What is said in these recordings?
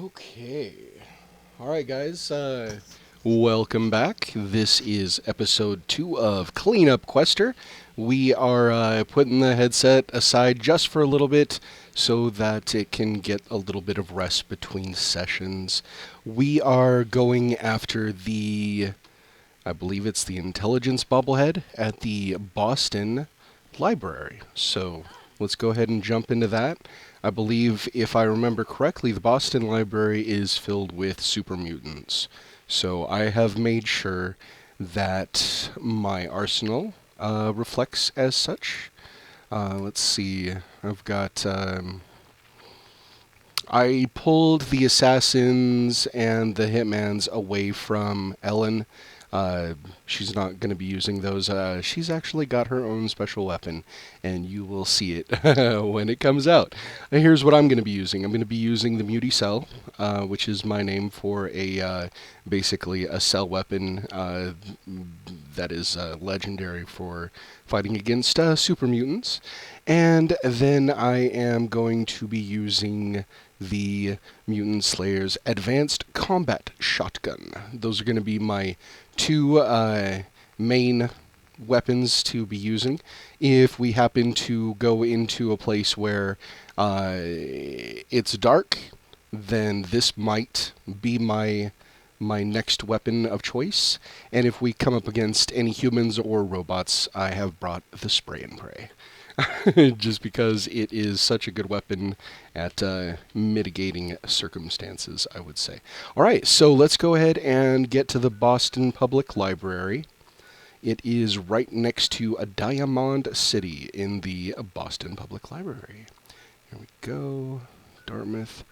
Okay. Alright, guys. Welcome back. This is episode 2 of Cleanup Quester. We are putting the headset aside just for a little bit so that it can get a little bit of rest between sessions. We are going after I believe it's the intelligence bobblehead at the Boston Library. So let's go ahead and jump into that. I believe, if I remember correctly, the Boston Library is filled with super mutants. So I have made sure that my arsenal reflects as such. Let's see. I've got. I pulled the assassins and the hitmans away from Ellen. She's not going to be using those. She's actually got her own special weapon, and you will see it when it comes out. Here's what I'm going to be using. I'm going to be using the Muty Cell, which is my name for basically a cell weapon that is legendary for fighting against super mutants. And then I am going to be using the Mutant Slayer's Advanced Combat Shotgun. Those are going to be my two main weapons to be using. If we happen to go into a place where it's dark, then this might be my next weapon of choice. And if we come up against any humans or robots, I have brought the spray and pray. Just because it is such a good weapon at mitigating circumstances, I would say. All right, so let's go ahead and get to the Boston Public Library. It is right next to a Diamond City in the Boston Public Library. Here we go. Dartmouth.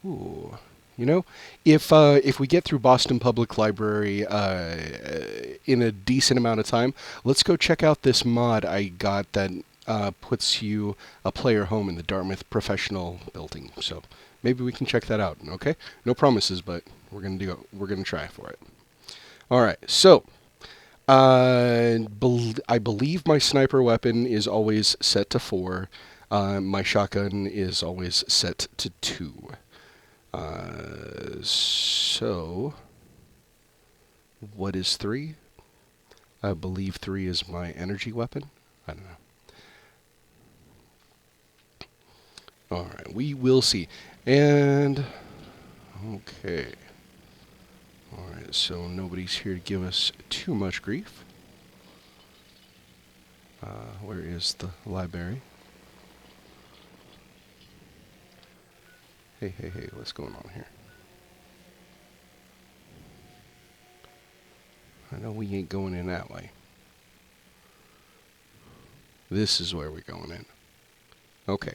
Ooh. You know, if we get through Boston Public Library in a decent amount of time, let's go check out this mod I got that puts you a player home in the Dartmouth Professional Building. So maybe we can check that out. Okay, no promises, but we're gonna do it. We're gonna try for it. All right. So I believe my sniper weapon is always set to 4. My shotgun is always set to 2. So what is 3? I believe 3 is my energy weapon. I don't know. Alright, we will see. And, okay. Alright, so nobody's here to give us too much grief. Where is the library? Hey, what's going on here? I know we ain't going in that way. This is where we're going in. Okay.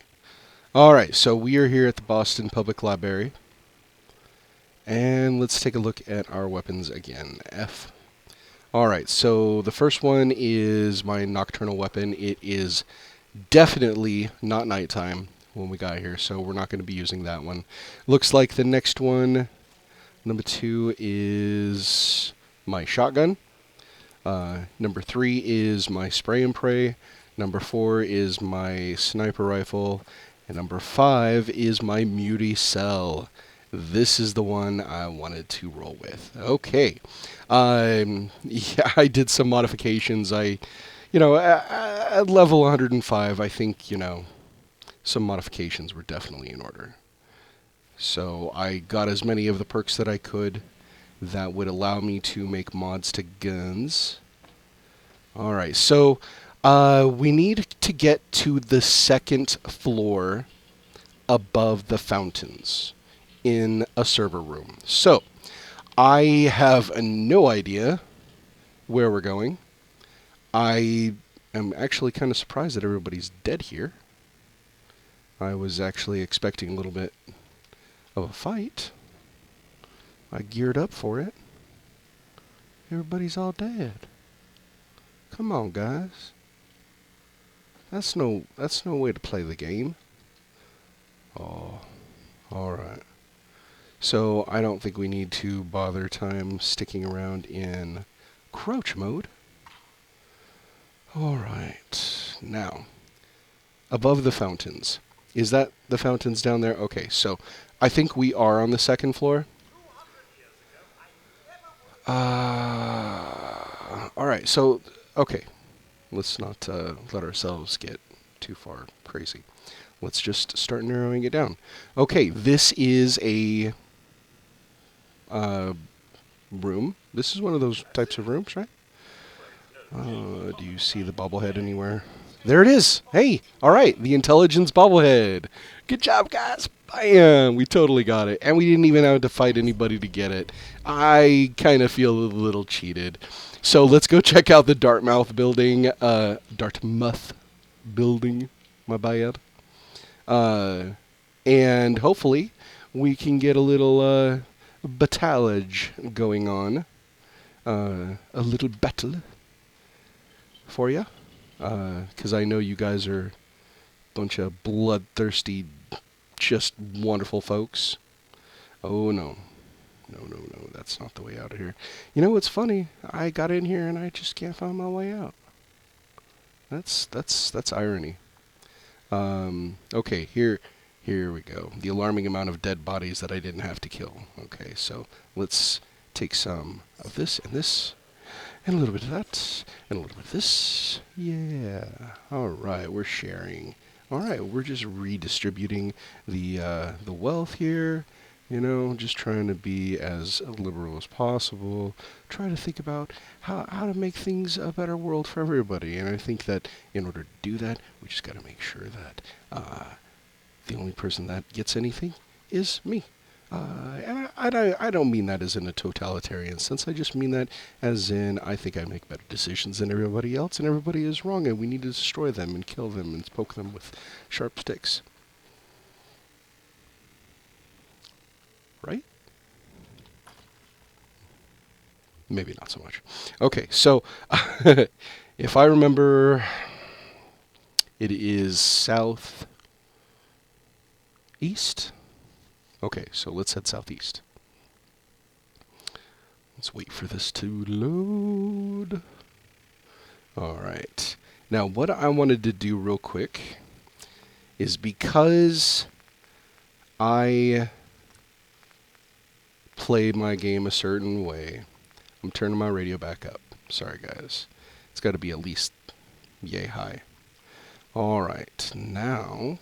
Alright, so we are here at the Boston Public Library. And let's take a look at our weapons again. F. Alright, so the first one is my nocturnal weapon. It is definitely not nighttime when we got here, so we're not going to be using that one. Looks like the next one, number 2, is my shotgun. Number 3 is my spray and pray. Number 4 is my sniper rifle. And number 5 is my Muty Cell. This is the one I wanted to roll with. Okay. Yeah, I did some modifications. At level 105, I think, some modifications were definitely in order. So I got as many of the perks that I could that would allow me to make mods to guns. Alright, so we need to get to the second floor above the fountains in a server room. So I have no idea where we're going. I am actually kind of surprised that everybody's dead here. I was actually expecting a little bit of a fight. I geared up for it. Everybody's all dead. Come on, guys. That's no way to play the game. Oh, alright. So I don't think we need to bother time sticking around in crouch mode. Alright. Now, above the fountains. Is that the fountains down there? Okay, so I think we are on the second floor. All right, so, okay. Let's not let ourselves get too far crazy. Let's just start narrowing it down. Okay, this is a uh, room. This is one of those types of rooms, right? Do you see the bobblehead anywhere? There it is. Hey, all right, the intelligence bobblehead. Good job, guys. Bam! We totally got it, and we didn't even have to fight anybody to get it. I kind of feel a little cheated. So let's go check out the Dartmouth building. Dartmouth building. My bad. Uh, and hopefully we can get a little battalage going on. A little battle for you. Because I know you guys are a bunch of bloodthirsty, just wonderful folks. Oh, no. No, no, no. That's not the way out of here. You know what's funny? I got in here and I just can't find my way out. That's irony. Okay, here we go. The alarming amount of dead bodies that I didn't have to kill. Okay, so let's take some of this and this, and a little bit of that, and a little bit of this. Yeah. All right, we're sharing. All right, we're just redistributing the wealth here. You know, just trying to be as liberal as possible. Try to think about how to make things a better world for everybody. And I think that in order to do that, we just got to make sure that the only person that gets anything is me. And I don't mean that as in a totalitarian sense. I just mean that as in I think I make better decisions than everybody else, and everybody is wrong, and we need to destroy them and kill them and poke them with sharp sticks. Right? Maybe not so much. Okay, so if I remember, it is southeast. Okay, so let's head southeast. Let's wait for this to load. All right. Now, what I wanted to do real quick is because I play my game a certain way, I'm turning my radio back up. Sorry, guys. It's got to be at least yay high. All right. Now,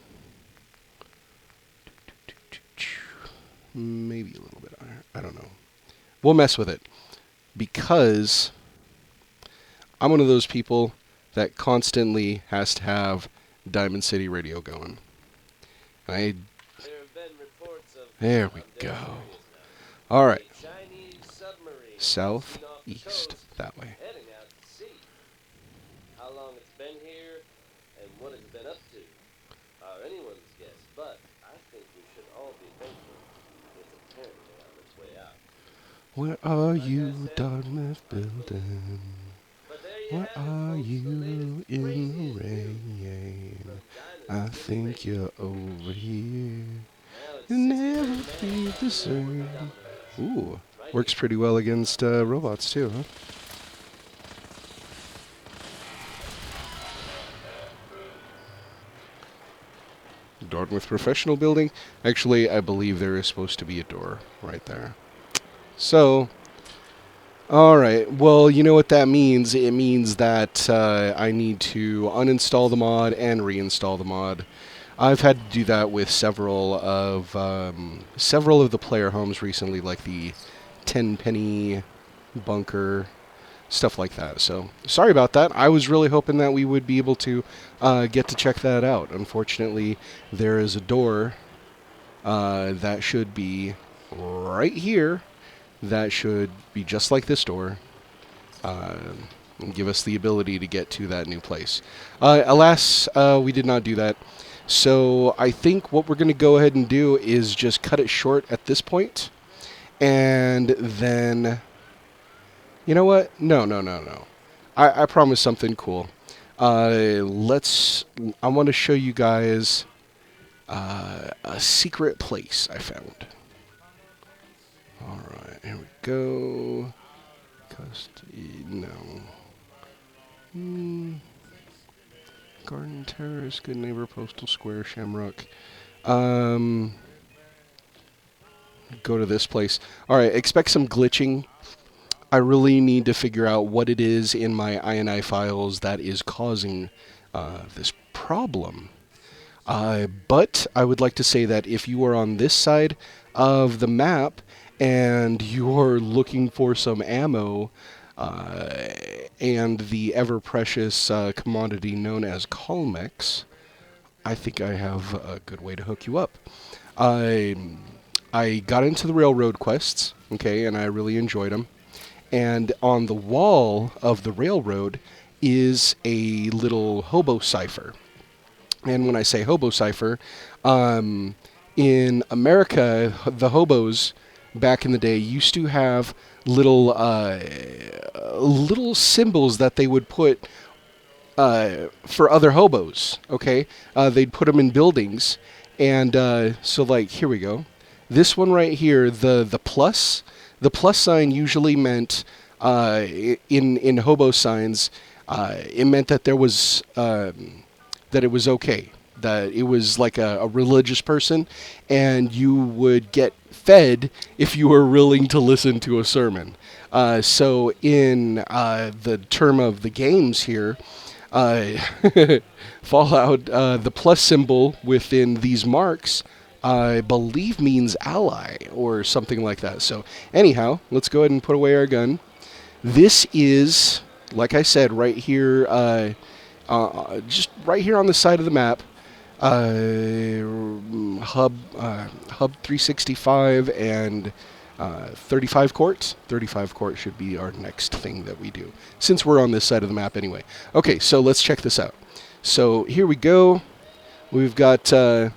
maybe a little bit higher. I don't know. We'll mess with it because I'm one of those people that constantly has to have Diamond City Radio going. I There we go. All right. Southeast that way. How long it's been here and what it's been up to are anyone's guess, but I think we should all be thankful it's apparently on its way out. Where are you, Dartmouth building? Where are you in the rain? I think you're over here. You'll never be the same. Ooh, works pretty well against robots too, huh? Dartmouth Professional Building. Actually, I believe there is supposed to be a door right there. So, alright, well, you know what that means. It means that I need to uninstall the mod and reinstall the mod. I've had to do that with several of the player homes recently, like the 10 penny bunker, stuff like that. So sorry about that. I was really hoping that we would be able to get to check that out. Unfortunately, there is a door that should be right here. That should be just like this door. And give us the ability to get to that new place. Alas, we did not do that. So I think what we're going to go ahead and do is just cut it short at this point. And then, you know what? No. I promised something cool. I want to show you guys a secret place I found. All right, here we go. No. Garden Terrace, Good Neighbor, Postal Square, Shamrock. Um, go to this place. All right, expect some glitching. I really need to figure out what it is in my INI files that is causing this problem. But I would like to say that if you are on this side of the map and you're looking for some ammo uh, and the ever precious commodity known as Colmex, I think I have a good way to hook you up. I I got into the railroad quests, okay, and I really enjoyed them. And on the wall of the railroad is a little hobo cipher. And when I say hobo cipher, um, in America, the hobos back in the day used to have little symbols that they would put for other hobos. Okay, they'd put them in buildings, and so like here we go. This one right here, the plus sign usually meant in hobo signs, it meant that there was that it was okay. That it was like a religious person, and you would get fed if you were willing to listen to a sermon. So, in the term of the games here, uh, Fallout, the plus symbol within these marks, I believe means ally or something like that. So, anyhow, let's go ahead and put away our gun. This is, like I said, right here, just right here on the side of the map. Hub 365 and 35 court. 35 court should be our next thing that we do, since we're on this side of the map anyway. Okay, so let's check this out. So here we go. We've got a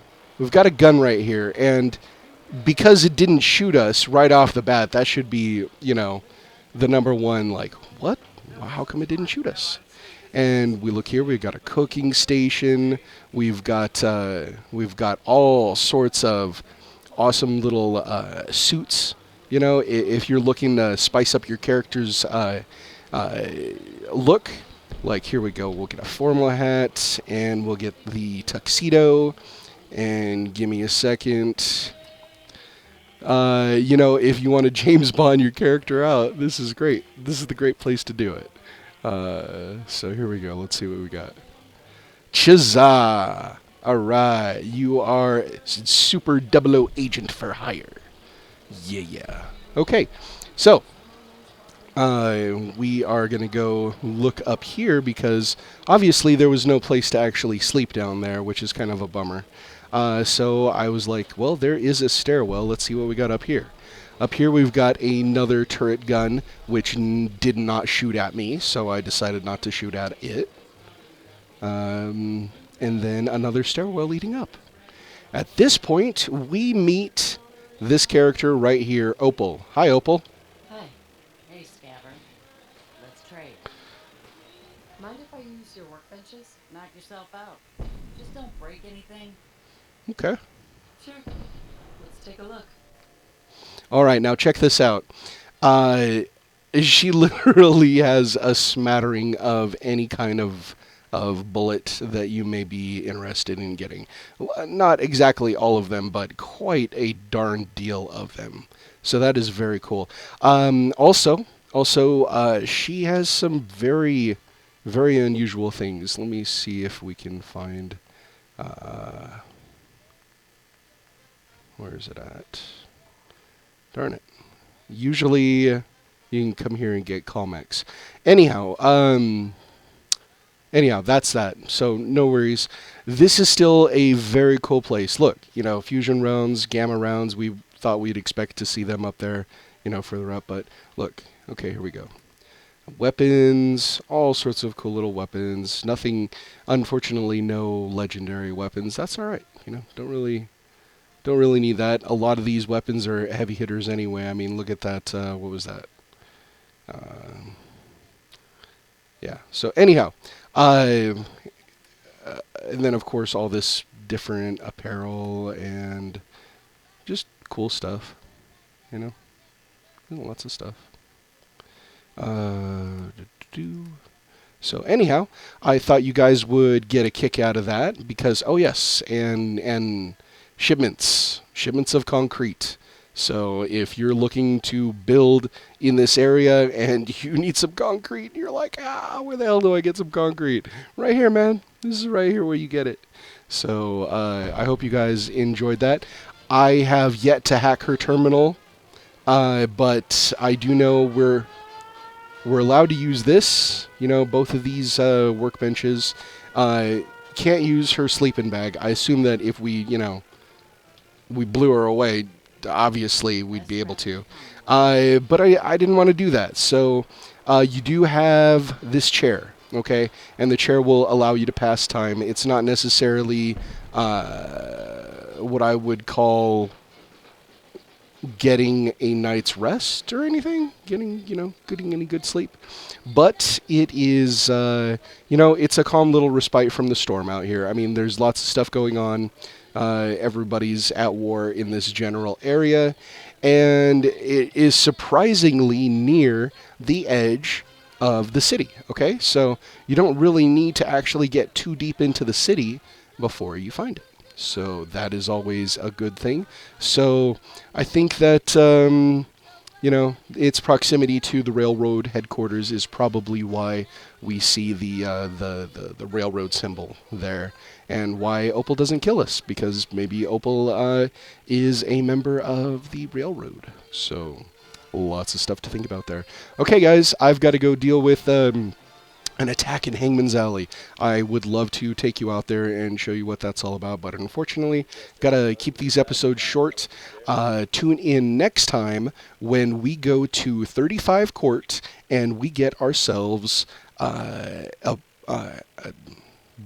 gun right here, and because it didn't shoot us right off the bat, that should be, the number one. Like, what? How come it didn't shoot us? And we look here. We've got a cooking station. We've got all sorts of awesome little suits. If you're looking to spice up your character's uh, look, like here we go. We'll get a formal hat, and we'll get the tuxedo. And give me a second. If you want to James Bond your character out, this is great. This is the great place to do it. So here we go. Let's see what we got. Chizah. All right. You are Super Double O agent for hire. Yeah. Okay. So we are going to go look up here because obviously there was no place to actually sleep down there, which is kind of a bummer. So I was like, well, there is a stairwell. Let's see what we got up here. Up here we've got another turret gun, which did not shoot at me, so I decided not to shoot at it. And then another stairwell leading up. At this point, we meet this character right here, Opal. Hi, Opal. Hey. Hey, Scabber. Let's trade. Mind if I use your workbenches? Knock yourself out. Just don't break anything. Okay. Sure. Let's take a look. All right, now check this out. Uh, she literally has a smattering of any kind of bullet that you may be interested in getting. Not exactly all of them, but quite a darn deal of them. So that is very cool. Also, she has some very, very unusual things. Let me see if we can find. Where is it at? Darn it. Usually, you can come here and get Calmex. Anyhow, that's that. So no worries. This is still a very cool place. Look, fusion rounds, gamma rounds. We thought we'd expect to see them up there, further up. But look, okay, here we go. Weapons, all sorts of cool little weapons. Nothing, unfortunately, no legendary weapons. That's all right. Don't really need that. A lot of these weapons are heavy hitters anyway. I mean, look at that. What was that? Yeah. So anyhow, and then of course all this different apparel and just cool stuff. Lots of stuff. So anyhow, I thought you guys would get a kick out of that because oh yes, and shipments of concrete. So if you're looking to build in this area and you need some concrete, you're like, where the hell do I get some concrete? Right here, man. This is right here where you get it. So I hope you guys enjoyed that. I have yet to hack her terminal, but I do know we're allowed to use this. You know, both of these workbenches. Can't use her sleeping bag. I assume that if we blew her away, obviously we'd be able to. But I didn't want to do that. So you do have this chair, okay? And the chair will allow you to pass time. It's not necessarily what I would call getting a night's rest or anything, getting any good sleep. But it is, it's a calm little respite from the storm out here. I mean, there's lots of stuff going on. Everybody's at war in this general area, and it is surprisingly near the edge of the city. Okay, so you don't really need to actually get too deep into the city before you find it. So that is always a good thing. So I think that its proximity to the railroad headquarters is probably why we see the railroad symbol there, and why Opal doesn't kill us, because maybe Opal is a member of the railroad. So lots of stuff to think about there. Okay, guys, I've got to go deal with an attack in Hangman's Alley. I would love to take you out there and show you what that's all about, but unfortunately, gotta keep these episodes short. Tune in next time when we go to 35 Court and we get ourselves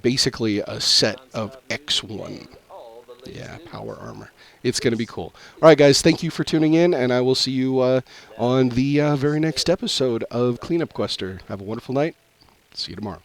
basically a set of X1. Yeah, power armor. It's going to be cool. All right, guys, thank you for tuning in, and I will see you on the very next episode of Cleanup Quester. Have a wonderful night. See you tomorrow.